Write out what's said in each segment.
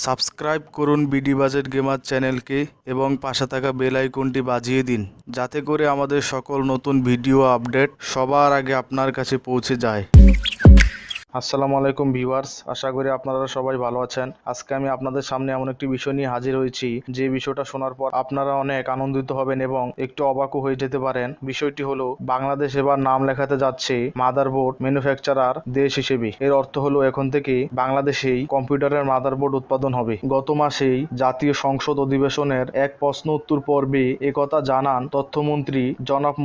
Subscribe করুন BD budget gamer চ্যানেলকে এবং পাশে থাকা বেল আইকনটি বাজিয়ে দিন, যাতে করে আমাদের সকল নতুন ভিডিও আপডেট সবার আগে আপনার কাছে পৌঁছে যায়। আসসালামু আলাইকুম ভিউয়ার্স, আশা করি আপনারা সবাই ভালো আছেন। আজকে আমি আপনাদের সামনে এমন একটি বিষয় নিয়ে হাজির হয়েছি যে বিষয়টা শোনার পর আপনারা অনেক আনন্দিত হবেন এবং একটু অবাকও হয়ে যেতে পারেন। বিষয়টি হলো, বাংলাদেশ এবার নাম লেখাতে যাচ্ছে মাদারবোর্ড ম্যানুফ্যাকচারার দেশ হিসেবে। এর অর্থ হলো এখন থেকে বাংলাদেশেই কম্পিউটারের মাদারবোর্ড উৎপাদন হবে। গত মাসেই জাতীয় সংসদ অধিবেশনের এক প্রশ্ন উত্তর পর্বে একথা জানান তথ্যমন্ত্রী জনাব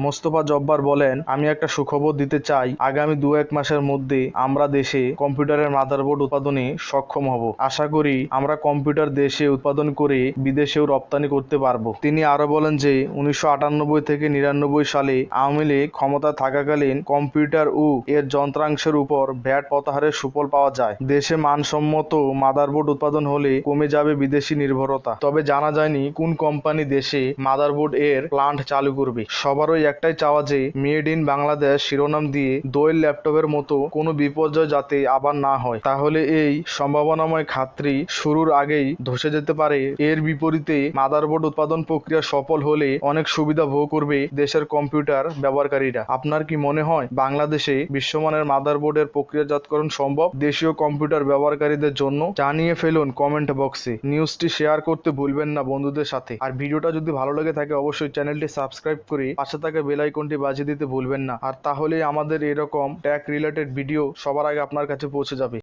মোস্তফা জব্বার বলেন, আমি একটা সুখবর দিতে চাই, আগামী 2-1 মাসের মধ্যে আমরা দেশে কম্পিউটারের মাদারবোর্ড উৎপাদনে সক্ষম হব। আশা করি আমরা কম্পিউটার দেশে উৎপাদন করে বিদেশেও রপ্তানি করতে পারবো। তিনি আরো বলেন যে 1998 থেকে 99 সালে আওয়ামী লীগ ক্ষমতা থাকাকালীন কম্পিউটার ও এর যন্ত্রাংশের উপর ভ্যাট প্রত্যাহারের সুফল পাওয়া যায়। দেশে মানসম্মত মাদারবোর্ড উৎপাদন হলে কমে যাবে বিদেশি নির্ভরতা। তবে জানা যায়নি কোন কোম্পানি দেশে মাদারবোর্ড এর প্লান্ট চালু করবে। সবারই একটাই চাওয়া যে মেড ইন বাংলাদেশ শিরোনাম দিয়ে দোয়েল ল্যাপটপের মতো কোনো বিপর্যয় যাতে আবার না হয়, তাহলে এই সম্ভাবনাময় খাতটি শুরুর আগেই ধসে যেতে পারে। এর বিপরীতে মাদারবোর্ড উৎপাদন প্রক্রিয়া সফল হলে অনেক সুবিধা ভোগ করবে দেশের কম্পিউটার ব্যবহারকারীরা। আপনার কি মনে হয় বাংলাদেশে বিশ্বমানের মাদারবোর্ডের প্রক্রিয়াজাতকরণ সম্ভব দেশীয় কম্পিউটার ব্যবহারকারীদের জন্য? জানিয়ে ফেলুন কমেন্ট বক্সে। নিউজটি শেয়ার করতে ভুলবেন না বন্ধুদের সাথে। আর ভিডিওটা যদি ভালো লেগে থাকে অবশ্যই চ্যানেলটি সাবস্ক্রাইব করে পাশে থাকা বেল আইকনটি বাজিয়ে দিতে ভুলবেন না। আর তাহলেই আমাদের এরকম ট্যাক রিলেটেড ভিডিও সবার আগে আপনার কাছে পৌঁছে যাবে।